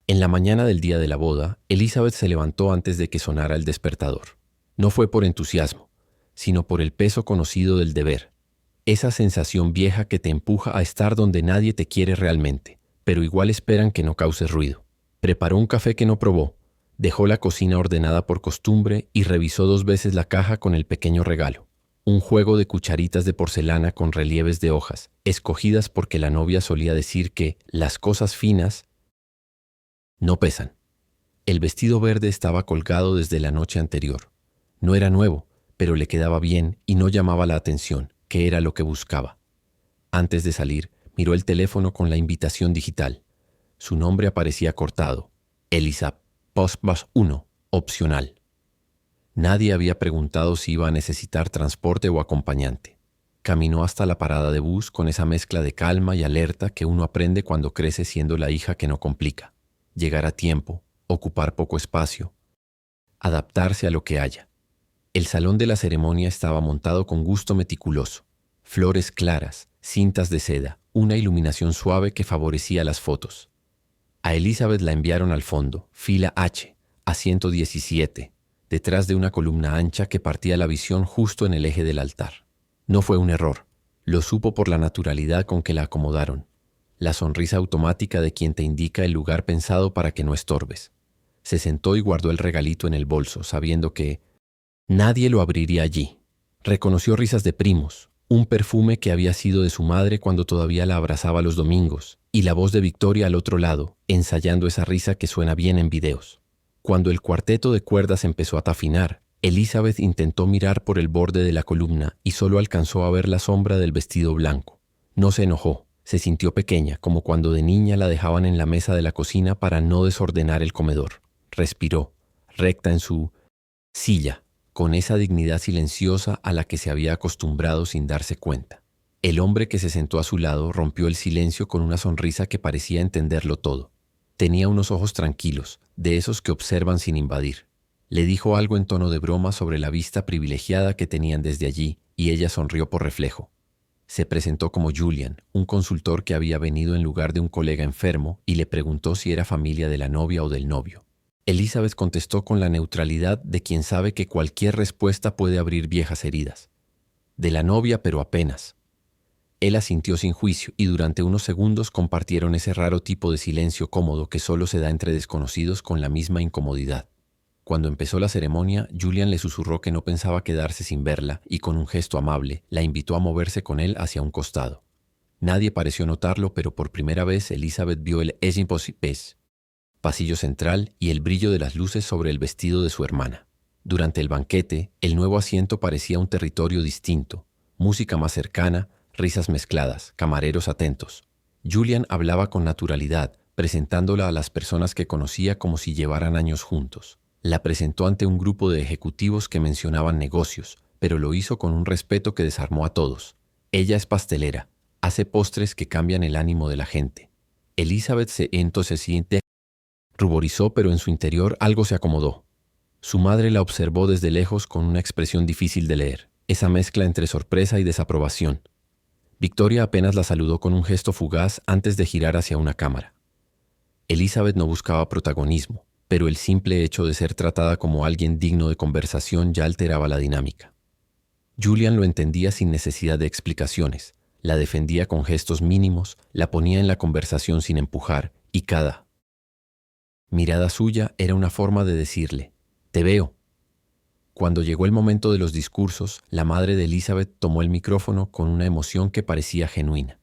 En la mañana del día de la boda, Elizabeth se levantó antes de que sonara el despertador. No fue por entusiasmo, sino por el peso conocido del deber. Esa sensación vieja que te empuja a estar donde nadie te quiere realmente, pero igual esperan que no causes ruido. Preparó un café que no probó, dejó la cocina ordenada por costumbre y revisó 2 veces la caja con el pequeño regalo. Un juego de cucharitas de porcelana con relieves de hojas, escogidas porque la novia solía decir que las cosas finas no pesan. El vestido verde estaba colgado desde la noche anterior. No era nuevo, pero le quedaba bien y no llamaba la atención, que era lo que buscaba. Antes de salir, miró el teléfono con la invitación digital. Su nombre aparecía cortado. Elisa Postbus 1, opcional. Nadie había preguntado si iba a necesitar transporte o acompañante. Caminó hasta la parada de bus con esa mezcla de calma y alerta que uno aprende cuando crece siendo la hija que no complica. Llegar a tiempo, ocupar poco espacio, adaptarse a lo que haya. El salón de la ceremonia estaba montado con gusto meticuloso. Flores claras, cintas de seda, una iluminación suave que favorecía las fotos. A Elizabeth la enviaron al fondo, fila H, asiento 17, detrás de una columna ancha que partía la visión justo en el eje del altar. No fue un error, lo supo por la naturalidad con que la acomodaron. La sonrisa automática de quien te indica el lugar pensado para que no estorbes. Se sentó y guardó el regalito en el bolso, sabiendo que nadie lo abriría allí. Reconoció risas de primos, un perfume que había sido de su madre cuando todavía la abrazaba los domingos, y la voz de Victoria al otro lado, ensayando esa risa que suena bien en videos. Cuando el cuarteto de cuerdas empezó a tafinar, Elizabeth intentó mirar por el borde de la columna y solo alcanzó a ver la sombra del vestido blanco. No se enojó. Se sintió pequeña, como cuando de niña la dejaban en la mesa de la cocina para no desordenar el comedor. Respiró, recta en su silla, con esa dignidad silenciosa a la que se había acostumbrado sin darse cuenta. El hombre que se sentó a su lado rompió el silencio con una sonrisa que parecía entenderlo todo. Tenía unos ojos tranquilos, de esos que observan sin invadir. Le dijo algo en tono de broma sobre la vista privilegiada que tenían desde allí, y ella sonrió por reflejo. Se presentó como Julian, un consultor que había venido en lugar de un colega enfermo, y le preguntó si era familia de la novia o del novio. Elizabeth contestó con la neutralidad de quien sabe que cualquier respuesta puede abrir viejas heridas. De la novia, pero apenas. Él asintió sin juicio y durante unos segundos compartieron ese raro tipo de silencio cómodo que solo se da entre desconocidos con la misma incomodidad. Cuando empezó la ceremonia, Julian le susurró que no pensaba quedarse sin verla y con un gesto amable la invitó a moverse con él hacia un costado. Nadie pareció notarlo, pero por primera vez Elizabeth vio el pasillo central y el brillo de las luces sobre el vestido de su hermana. Durante el banquete, el nuevo asiento parecía un territorio distinto, música más cercana, risas mezcladas, camareros atentos. Julian hablaba con naturalidad, presentándola a las personas que conocía como si llevaran años juntos. La presentó ante un grupo de ejecutivos que mencionaban negocios, pero lo hizo con un respeto que desarmó a todos. Ella es pastelera, hace postres que cambian el ánimo de la gente. Elizabeth se siente, ruborizó, pero en su interior algo se acomodó. Su madre la observó desde lejos con una expresión difícil de leer, esa mezcla entre sorpresa y desaprobación. Victoria apenas la saludó con un gesto fugaz antes de girar hacia una cámara. Elizabeth no buscaba protagonismo, pero el simple hecho de ser tratada como alguien digno de conversación ya alteraba la dinámica. Julian lo entendía sin necesidad de explicaciones, la defendía con gestos mínimos, la ponía en la conversación sin empujar, y cada mirada suya era una forma de decirle, «Te veo». Cuando llegó el momento de los discursos, la madre de Elizabeth tomó el micrófono con una emoción que parecía genuina.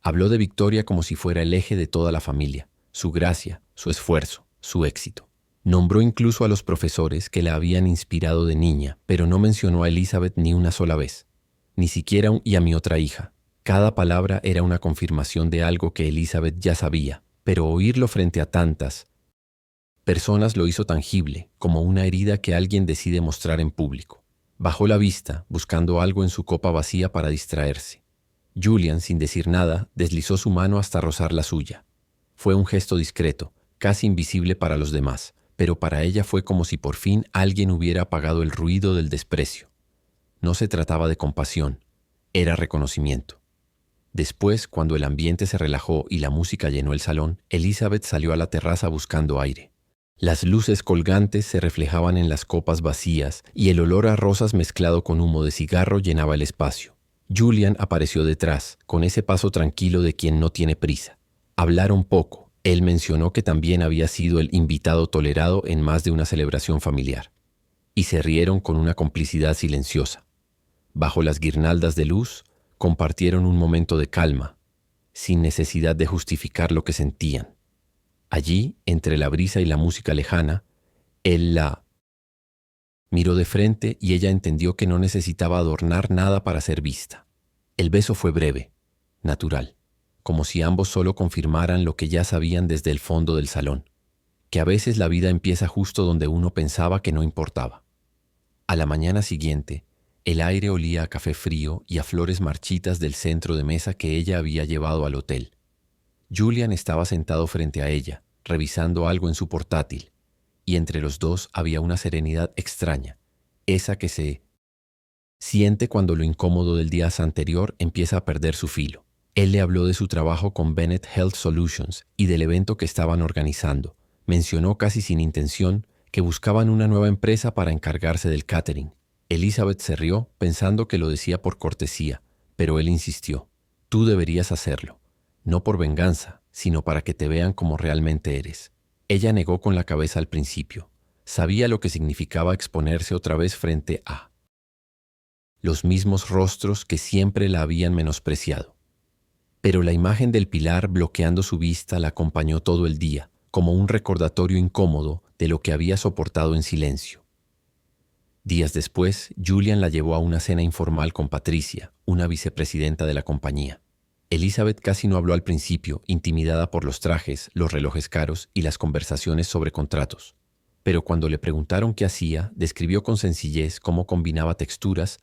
Habló de Victoria como si fuera el eje de toda la familia, su gracia, su esfuerzo, su éxito. Nombró incluso a los profesores que la habían inspirado de niña, pero no mencionó a Elizabeth ni una sola vez, ni siquiera y a mi otra hija. Cada palabra era una confirmación de algo que Elizabeth ya sabía, pero oírlo frente a tantas personas lo hizo tangible, como una herida que alguien decide mostrar en público. Bajó la vista, buscando algo en su copa vacía para distraerse. Julian, sin decir nada, deslizó su mano hasta rozar la suya. Fue un gesto discreto, casi invisible para los demás, pero para ella fue como si por fin alguien hubiera apagado el ruido del desprecio. No se trataba de compasión, era reconocimiento. Después, cuando el ambiente se relajó y la música llenó el salón, Elizabeth salió a la terraza buscando aire. Las luces colgantes se reflejaban en las copas vacías y el olor a rosas mezclado con humo de cigarro llenaba el espacio. Julian apareció detrás, con ese paso tranquilo de quien no tiene prisa. Hablaron poco. Él mencionó que también había sido el invitado tolerado en más de una celebración familiar. Y se rieron con una complicidad silenciosa. Bajo las guirnaldas de luz, compartieron un momento de calma, sin necesidad de justificar lo que sentían. Allí, entre la brisa y la música lejana, él la miró de frente y ella entendió que no necesitaba adornar nada para ser vista. El beso fue breve, natural, como si ambos solo confirmaran lo que ya sabían desde el fondo del salón, que a veces la vida empieza justo donde uno pensaba que no importaba. A la mañana siguiente, el aire olía a café frío y a flores marchitas del centro de mesa que ella había llevado al hotel. Julian estaba sentado frente a ella, revisando algo en su portátil, y entre los dos había una serenidad extraña, esa que se siente cuando lo incómodo del día anterior empieza a perder su filo. Él le habló de su trabajo con Bennett Health Solutions y del evento que estaban organizando. Mencionó casi sin intención que buscaban una nueva empresa para encargarse del catering. Elizabeth se rió pensando que lo decía por cortesía, pero él insistió. Tú deberías hacerlo. No por venganza, sino para que te vean como realmente eres. Ella negó con la cabeza al principio. Sabía lo que significaba exponerse otra vez frente a los mismos rostros que siempre la habían menospreciado. Pero la imagen del pilar bloqueando su vista la acompañó todo el día, como un recordatorio incómodo de lo que había soportado en silencio. Días después, Julian la llevó a una cena informal con Patricia, una vicepresidenta de la compañía. Elizabeth casi no habló al principio, intimidada por los trajes, los relojes caros y las conversaciones sobre contratos. Pero cuando le preguntaron qué hacía, describió con sencillez cómo combinaba texturas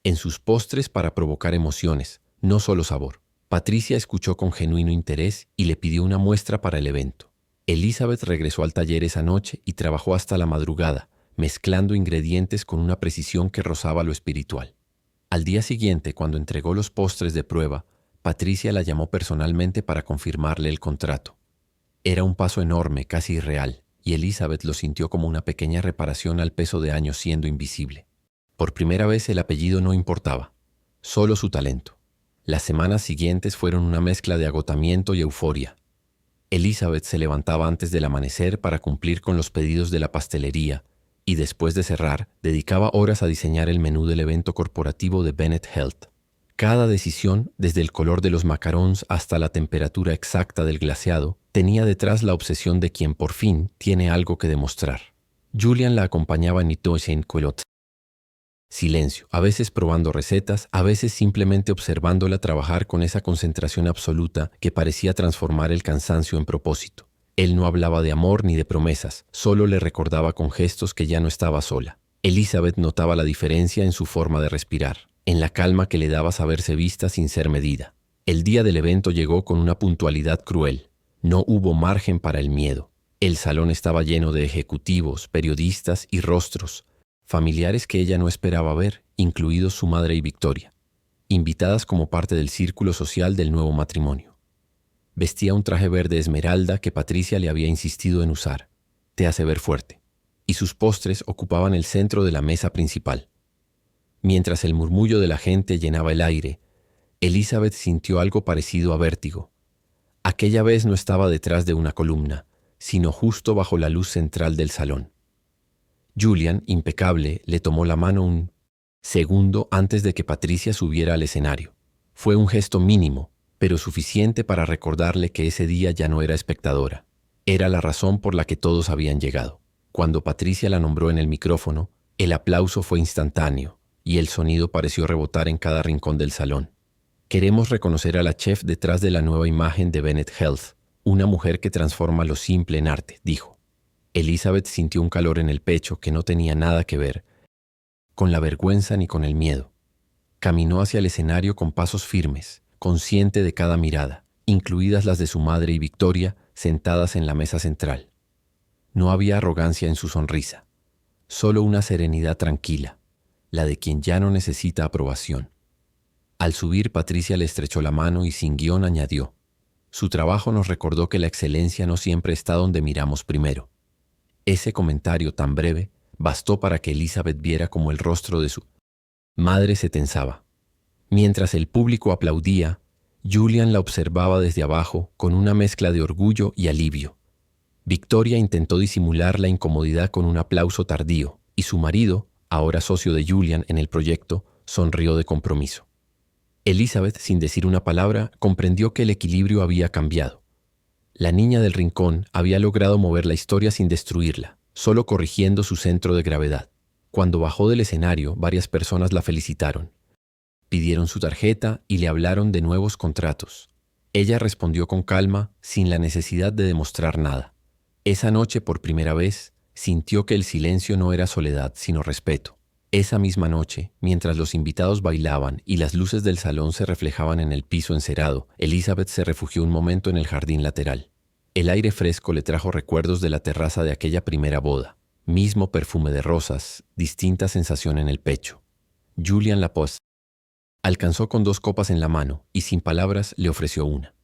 en sus postres para provocar emociones, no solo sabor. Patricia escuchó con genuino interés y le pidió una muestra para el evento. Elizabeth regresó al taller esa noche y trabajó hasta la madrugada, mezclando ingredientes con una precisión que rozaba lo espiritual. Al día siguiente, cuando entregó los postres de prueba, Patricia la llamó personalmente para confirmarle el contrato. Era un paso enorme, casi irreal, y Elizabeth lo sintió como una pequeña reparación al peso de años siendo invisible. Por primera vez el apellido no importaba, solo su talento. Las semanas siguientes fueron una mezcla de agotamiento y euforia. Elizabeth se levantaba antes del amanecer para cumplir con los pedidos de la pastelería y después de cerrar, dedicaba horas a diseñar el menú del evento corporativo de Bennett Health. Cada decisión, desde el color de los macarons hasta la temperatura exacta del glaseado, tenía detrás la obsesión de quien por fin tiene algo que demostrar. Julian la acompañaba en en Cuelot. Silencio, a veces probando recetas, a veces simplemente observándola trabajar con esa concentración absoluta que parecía transformar el cansancio en propósito. Él no hablaba de amor ni de promesas, solo le recordaba con gestos que ya no estaba sola. Elizabeth notaba la diferencia en su forma de respirar, en la calma que le daba saberse vista sin ser medida. El día del evento llegó con una puntualidad cruel. No hubo margen para el miedo. El salón estaba lleno de ejecutivos, periodistas y rostros, familiares que ella no esperaba ver, incluidos su madre y Victoria, invitadas como parte del círculo social del nuevo matrimonio. Vestía un traje verde esmeralda que Patricia le había insistido en usar. Te hace ver fuerte. Y sus postres ocupaban el centro de la mesa principal. Mientras el murmullo de la gente llenaba el aire, Elizabeth sintió algo parecido a vértigo. Aquella vez no estaba detrás de una columna, sino justo bajo la luz central del salón. Julian, impecable, le tomó la mano un segundo antes de que Patricia subiera al escenario. Fue un gesto mínimo, pero suficiente para recordarle que ese día ya no era espectadora. Era la razón por la que todos habían llegado. Cuando Patricia la nombró en el micrófono, el aplauso fue instantáneo y el sonido pareció rebotar en cada rincón del salón. Queremos reconocer a la chef detrás de la nueva imagen de Bennett Health, una mujer que transforma lo simple en arte, dijo. Elizabeth sintió un calor en el pecho que no tenía nada que ver con la vergüenza ni con el miedo. Caminó hacia el escenario con pasos firmes, consciente de cada mirada, incluidas las de su madre y Victoria, sentadas en la mesa central. No había arrogancia en su sonrisa, solo una serenidad tranquila, la de quien ya no necesita aprobación. Al subir, Patricia le estrechó la mano y sin guión añadió: su trabajo nos recordó que la excelencia no siempre está donde miramos primero. Ese comentario tan breve bastó para que Elizabeth viera cómo el rostro de su madre se tensaba. Mientras el público aplaudía, Julian la observaba desde abajo con una mezcla de orgullo y alivio. Victoria intentó disimular la incomodidad con un aplauso tardío, y su marido, ahora socio de Julian en el proyecto, sonrió de compromiso. Elizabeth, sin decir una palabra, comprendió que el equilibrio había cambiado. La niña del rincón había logrado mover la historia sin destruirla, solo corrigiendo su centro de gravedad. Cuando bajó del escenario, varias personas la felicitaron. Pidieron su tarjeta y le hablaron de nuevos contratos. Ella respondió con calma, sin la necesidad de demostrar nada. Esa noche, por primera vez, sintió que el silencio no era soledad, sino respeto. Esa misma noche, mientras los invitados bailaban y las luces del salón se reflejaban en el piso encerado, Elizabeth se refugió un momento en el jardín lateral. El aire fresco le trajo recuerdos de la terraza de aquella primera boda. Mismo perfume de rosas, distinta sensación en el pecho. Julian Laposte alcanzó con 2 copas en la mano y sin palabras le ofreció una.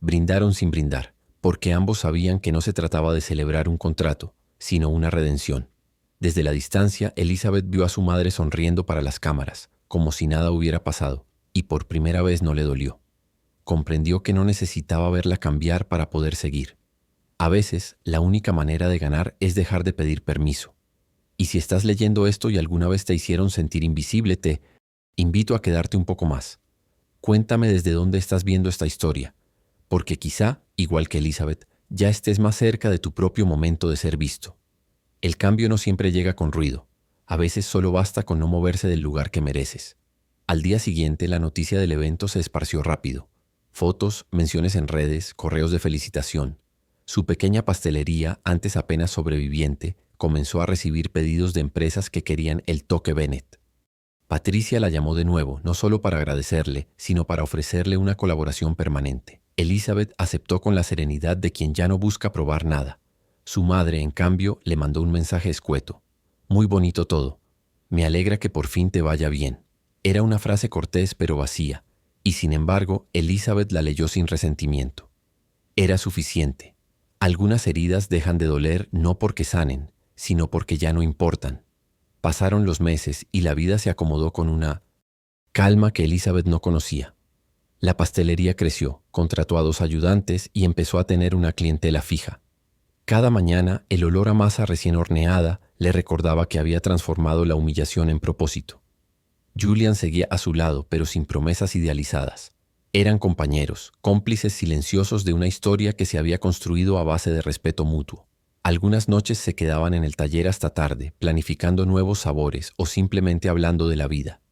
Brindaron sin brindar, porque ambos sabían que no se trataba de celebrar un contrato, sino una redención. Desde la distancia, Elizabeth vio a su madre sonriendo para las cámaras, como si nada hubiera pasado, y por primera vez no le dolió. Comprendió que no necesitaba verla cambiar para poder seguir. A veces, la única manera de ganar es dejar de pedir permiso. Y si estás leyendo esto y alguna vez te hicieron sentir invisible, te invito a quedarte un poco más. Cuéntame desde dónde estás viendo esta historia, porque quizá, igual que Elizabeth, ya estés más cerca de tu propio momento de ser visto. El cambio no siempre llega con ruido. A veces solo basta con no moverse del lugar que mereces. Al día siguiente, la noticia del evento se esparció rápido. Fotos, menciones en redes, correos de felicitación. Su pequeña pastelería, antes apenas sobreviviente, comenzó a recibir pedidos de empresas que querían el toque Bennett. Patricia la llamó de nuevo, no solo para agradecerle, sino para ofrecerle una colaboración permanente. Elizabeth aceptó con la serenidad de quien ya no busca probar nada. Su madre, en cambio, le mandó un mensaje escueto. Muy bonito todo. Me alegra que por fin te vaya bien. Era una frase cortés pero vacía, y sin embargo, Elizabeth la leyó sin resentimiento. Era suficiente. Algunas heridas dejan de doler no porque sanen, sino porque ya no importan. Pasaron los meses y la vida se acomodó con una calma que Elizabeth no conocía. La pastelería creció, contrató a 2 ayudantes y empezó a tener una clientela fija. Cada mañana, el olor a masa recién horneada le recordaba que había transformado la humillación en propósito. Julian seguía a su lado, pero sin promesas idealizadas. Eran compañeros, cómplices silenciosos de una historia que se había construido a base de respeto mutuo. Algunas noches se quedaban en el taller hasta tarde, planificando nuevos sabores o simplemente hablando de la vida.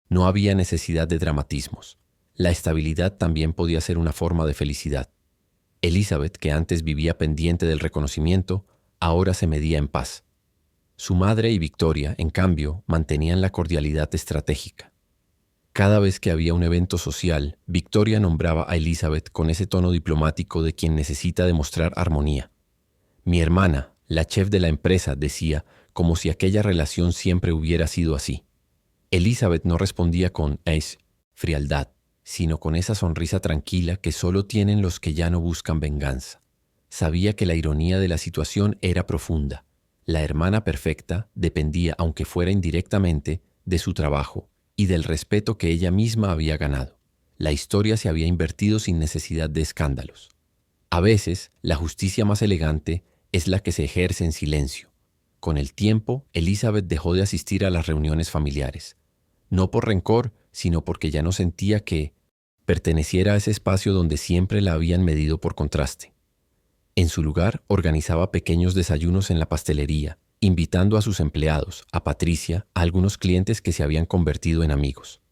No había necesidad de dramatismos. La estabilidad también podía ser una forma de felicidad. Elizabeth, que antes vivía pendiente del reconocimiento, ahora se medía en paz. Su madre y Victoria, en cambio, mantenían la cordialidad estratégica. Cada vez que había un evento social, Victoria nombraba a Elizabeth con ese tono diplomático de quien necesita demostrar armonía. Mi hermana, la chef de la empresa, decía, como si aquella relación siempre hubiera sido así. Elizabeth no respondía con frialdad, sino con esa sonrisa tranquila que solo tienen los que ya no buscan venganza. Sabía que la ironía de la situación era profunda. La hermana perfecta dependía, aunque fuera indirectamente, de su trabajo y del respeto que ella misma había ganado. La historia se había invertido sin necesidad de escándalos. A veces, la justicia más elegante es la que se ejerce en silencio. Con el tiempo, Elizabeth dejó de asistir a las reuniones familiares. No por rencor, sino porque ya no sentía que perteneciera a ese espacio donde siempre la habían medido por contraste. En su lugar, organizaba pequeños desayunos en la pastelería, invitando a sus empleados, a Patricia, a algunos clientes que se habían convertido en amigos.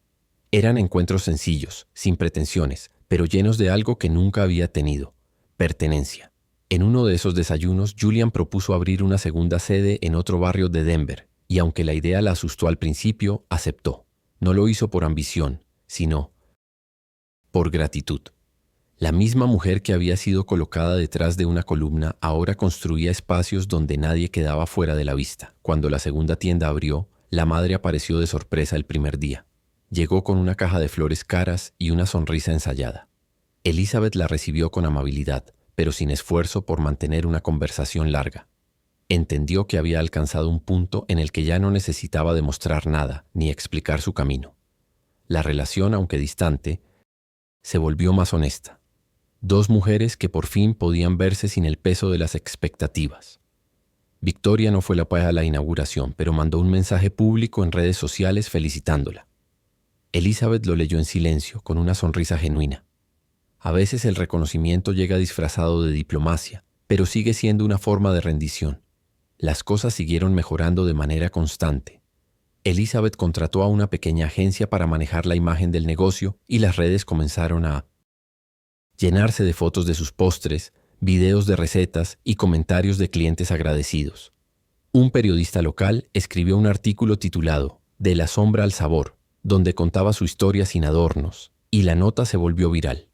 Eran encuentros sencillos, sin pretensiones, pero llenos de algo que nunca había tenido: pertenencia. En uno de esos desayunos, Julian propuso abrir una segunda sede en otro barrio de Denver, y aunque la idea la asustó al principio, aceptó. No lo hizo por ambición, sino por gratitud. La misma mujer que había sido colocada detrás de una columna ahora construía espacios donde nadie quedaba fuera de la vista. Cuando la segunda tienda abrió, la madre apareció de sorpresa el primer día. Llegó con una caja de flores caras y una sonrisa ensayada. Elizabeth la recibió con amabilidad, pero sin esfuerzo por mantener una conversación larga. Entendió que había alcanzado un punto en el que ya no necesitaba demostrar nada ni explicar su camino. La relación, aunque distante, se volvió más honesta. Dos mujeres que por fin podían verse sin el peso de las expectativas. Victoria no fue para la inauguración, pero mandó un mensaje público en redes sociales felicitándola. Elizabeth lo leyó en silencio, con una sonrisa genuina. A veces el reconocimiento llega disfrazado de diplomacia, pero sigue siendo una forma de rendición. Las cosas siguieron mejorando de manera constante. Elizabeth contrató a una pequeña agencia para manejar la imagen del negocio y las redes comenzaron a llenarse de fotos de sus postres, videos de recetas y comentarios de clientes agradecidos. Un periodista local escribió un artículo titulado «De la sombra al sabor», donde contaba su historia sin adornos, y la nota se volvió viral.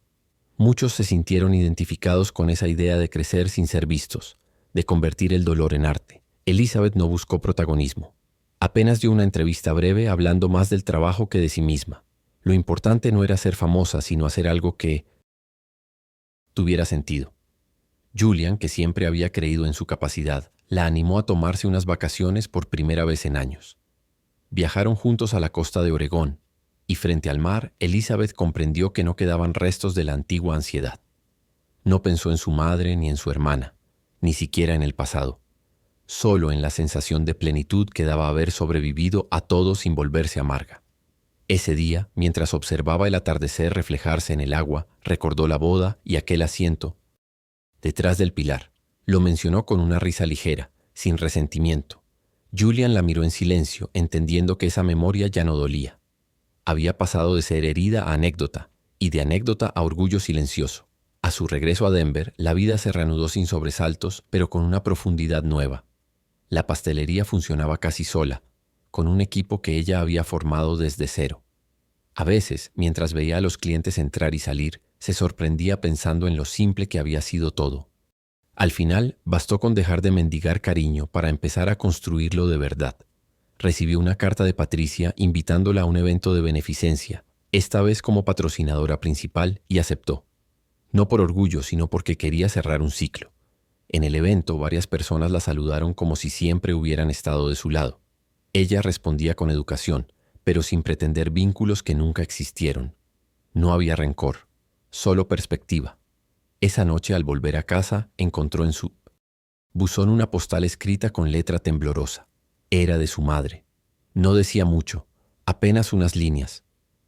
Muchos se sintieron identificados con esa idea de crecer sin ser vistos, de convertir el dolor en arte. Elizabeth no buscó protagonismo. Apenas dio una entrevista breve hablando más del trabajo que de sí misma. Lo importante no era ser famosa, sino hacer algo que tuviera sentido. Julian, que siempre había creído en su capacidad, la animó a tomarse unas vacaciones por primera vez en años. Viajaron juntos a la costa de Oregón, y frente al mar, Elizabeth comprendió que no quedaban restos de la antigua ansiedad. No pensó en su madre ni en su hermana, ni siquiera en el pasado. Solo en la sensación de plenitud que daba haber sobrevivido a todo sin volverse amarga. Ese día, mientras observaba el atardecer reflejarse en el agua, recordó la boda y aquel asiento detrás del pilar. Lo mencionó con una risa ligera, sin resentimiento. Julian la miró en silencio, entendiendo que esa memoria ya no dolía. Había pasado de ser herida a anécdota, y de anécdota a orgullo silencioso. A su regreso a Denver, la vida se reanudó sin sobresaltos, pero con una profundidad nueva. La pastelería funcionaba casi sola, con un equipo que ella había formado desde cero. A veces, mientras veía a los clientes entrar y salir, se sorprendía pensando en lo simple que había sido todo. Al final, bastó con dejar de mendigar cariño para empezar a construirlo de verdad. Recibió una carta de Patricia invitándola a un evento de beneficencia, esta vez como patrocinadora principal, y aceptó. No por orgullo, sino porque quería cerrar un ciclo. En el evento, varias personas la saludaron como si siempre hubieran estado de su lado. Ella respondía con educación, pero sin pretender vínculos que nunca existieron. No había rencor, solo perspectiva. Esa noche, al volver a casa, encontró en su buzón una postal escrita con letra temblorosa. Era de su madre. No decía mucho, apenas unas líneas.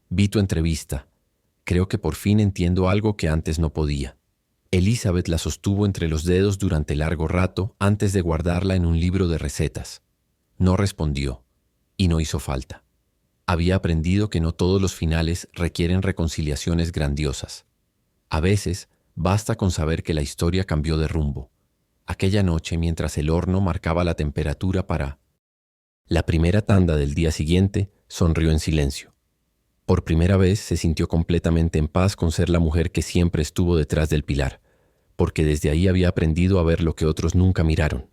Vi tu entrevista. Creo que por fin entiendo algo que antes no podía. Elizabeth la sostuvo entre los dedos durante largo rato antes de guardarla en un libro de recetas. No respondió, y no hizo falta. Había aprendido que no todos los finales requieren reconciliaciones grandiosas. A veces, basta con saber que la historia cambió de rumbo. Aquella noche, mientras el horno marcaba la temperatura para la primera tanda del día siguiente, sonrió en silencio. Por primera vez se sintió completamente en paz con ser la mujer que siempre estuvo detrás del pilar, porque desde ahí había aprendido a ver lo que otros nunca miraron.